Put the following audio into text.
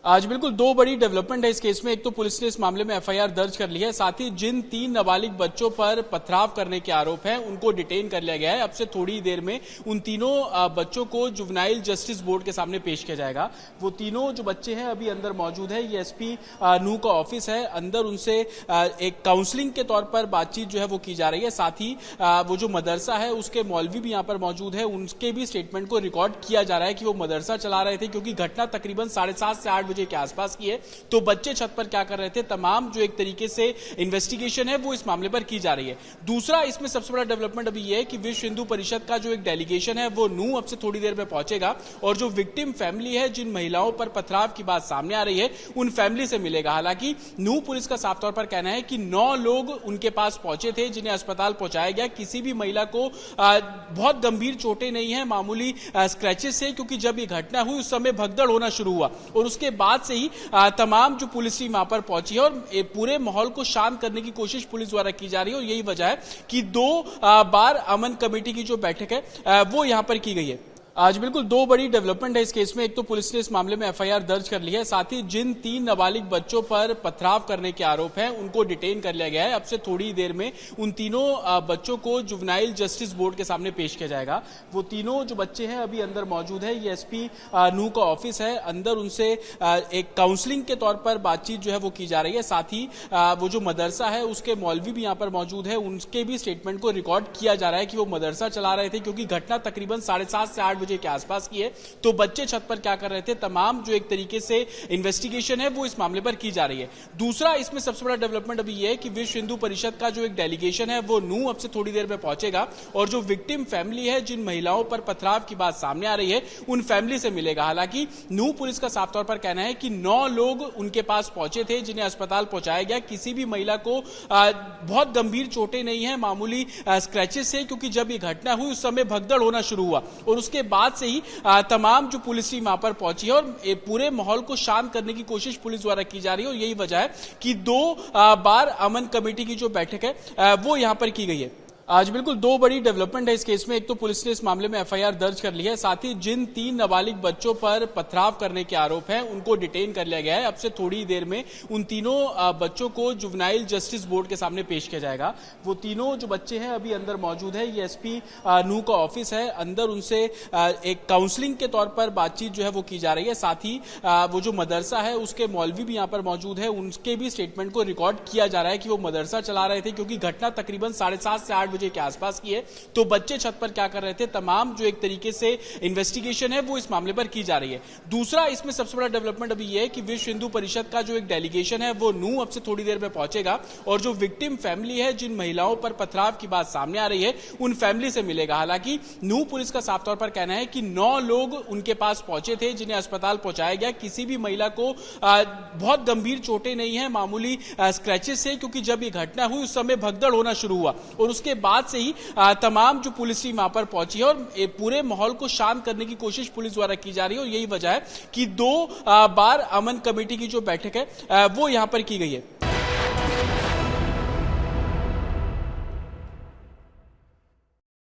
आज बिल्कुल दो बड़ी डेवलपमेंट है इस केस में। एक तो पुलिस ने इस मामले में एफआईआर दर्ज कर ली है, साथ ही जिन 3 नाबालिग बच्चों पर पथराव करने के आरोप हैं उनको डिटेन कर लिया गया है। अब से थोड़ी देर में उन तीनों बच्चों को जुवेनाइल जस्टिस बोर्ड के सामने पेश किया जाएगा। वो तीनों जो बच्चे हैं अभी अंदर मौजूद है। ये एसपी नूह का ऑफिस है, अंदर उनसे एक काउंसलिंग के तौर पर बातचीत जो है वो की जा रही है। साथ ही वो जो मदरसा है उसके मौलवी भी यहाँ पर मौजूद है, उनके भी स्टेटमेंट को रिकॉर्ड किया जा रहा है कि वो मदरसा चला रहे थे, क्योंकि घटना तकरीबन 7:30 से 8 बजे के आसपास की है। तो बच्चे छत पर क्या कर रहे थे, तमाम जो एक तरीके से इन्वेस्टिगेशन है वो इस मामले पर की जा रही है। दूसरा इसमें सबसे बड़ा डेवलपमेंट अभी यह है कि विश्व हिंदू परिषद का जो एक डेलीगेशन है वो नूह अब से थोड़ी देर में पहुंचेगा और जो विक्टिम फैमिली है, जिन महिलाओं पर पथराव की बात सामने आ रही है, उन फैमिली से मिलेगा। हालांकि नूह पुलिस का साफ तौर पर कहना है कि 9 लोग उनके पास पहुंचे थे जिन्हें अस्पताल पहुंचाया गया। किसी भी महिला को बहुत गंभीर चोटें नहीं है, मामूली स्क्रैचेस है, क्योंकि जब ये घटना हुई उस समय भगदड़ होना शुरू हुआ और उसके बाद से ही तमाम जो पुलिस टीम वहां पर पहुंची है और पूरे माहौल को शांत करने की कोशिश पुलिस द्वारा की जा रही है। और यही वजह है कि 2 बार अमन कमेटी की जो बैठक है वो यहां पर की गई है। आज बिल्कुल दो बड़ी डेवलपमेंट है इस केस में। एक तो पुलिस ने इस मामले में एफआईआर दर्ज कर ली है, साथ ही जिन 3 नाबालिग बच्चों पर पथराव करने के आरोप हैं उनको डिटेन कर लिया गया है। अब से थोड़ी देर में उन तीनों बच्चों को जुवेनाइल जस्टिस बोर्ड के सामने पेश किया जाएगा। वो तीनों जो बच्चे हैं अभी अंदर मौजूद है। ये एसपी नूह का ऑफिस है, अंदर उनसे एक काउंसलिंग के तौर पर बातचीत जो है वो की जा रही है। साथ ही वो जो मदरसा है उसके मौलवी भी यहाँ पर मौजूद है, उनके भी स्टेटमेंट को रिकॉर्ड किया जा रहा है कि वो मदरसा चला रहे थे, क्योंकि घटना तकरीबन 7:30 से 8 बजे के आसपास की है। तो बच्चे छत पर क्या कर रहे थे, तमाम जो एक तरीके से इन्वेस्टिगेशन है वो इस मामले पर की जा रही है। दूसरा इसमें सबसे बड़ा डेवलपमेंट अभी यह है कि विश्व हिंदू परिषद का जो एक डेलीगेशन है वो नूह अब से थोड़ी देर में पहुंचेगा और जो विक्टिम फैमिली है, जिन महिलाओं पर पथराव की बात सामने आ रही है, उन फैमिली से मिलेगा। हालांकि नूह पुलिस का साफ तौर पर कहना है कि 9 लोग उनके पास पहुंचे थे जिन्हें अस्पताल पहुंचाया गया। किसी भी महिला को बहुत गंभीर चोटें नहीं है, मामूली स्क्रैचेस है, क्योंकि जब ये घटना हुई उस समय भगदड़ होना शुरू हुआ और उसके बाद से ही तमाम जो पुलिस टीम वहां पर पहुंची है और पूरे माहौल को शांत करने की कोशिश पुलिस द्वारा की जा रही है। और यही वजह है कि 2 बार अमन कमेटी की जो बैठक है वो यहां पर की गई है। आज बिल्कुल दो बड़ी डेवलपमेंट है इस केस में। एक तो पुलिस ने इस मामले में एफआईआर दर्ज कर ली है, साथ ही जिन 3 नाबालिग बच्चों पर पथराव करने के आरोप हैं उनको डिटेन कर लिया गया है। अब से थोड़ी देर में उन तीनों बच्चों को जुवेनाइल जस्टिस बोर्ड के सामने पेश किया जाएगा। वो तीनों जो बच्चे हैं अभी अंदर मौजूद है। ये एसपी नूह का ऑफिस है, अंदर उनसे एक काउंसलिंग के तौर पर बातचीत जो है वो की जा रही है। साथ ही वो जो मदरसा है उसके मौलवी भी यहाँ पर मौजूद है, उनके भी स्टेटमेंट को रिकॉर्ड किया जा रहा है कि वो मदरसा चला रहे थे, क्योंकि घटना तकरीबन 7:30 से 8 बजे के आसपास की है। तो बच्चे छत पर क्या कर रहे थे, तमाम जो एक तरीके से इन्वेस्टिगेशन है वो इस मामले पर की जा रही है। दूसरा इसमें सबसे बड़ा डेवलपमेंट अभी यह है कि विश्व हिंदू परिषद का जो एक डेलीगेशन है वो नूह अब से थोड़ी देर में पहुंचेगा और जो विक्टिम फैमिली है, जिन महिलाओं पर पथराव की बात सामने आ रही है, उन फैमिली से मिलेगा। हालांकि नूह पुलिस का साफ तौर पर कहना है कि 9 लोग उनके पास पहुंचे थे जिन्हें अस्पताल पहुंचाया गया। किसी भी महिला को बहुत गंभीर चोटें नहीं है, मामूली स्क्रैचेस है, क्योंकि जब ये घटना हुई उस समय भगदड़ होना शुरू हुआ और उसके बाद से ही तमाम जो पुलिस टीम वहां पर पहुंची है और पूरे माहौल को शांत करने की कोशिश पुलिस द्वारा की जा रही है। और यही वजह है कि 2 बार अमन कमेटी की जो बैठक है वो यहां पर की गई है।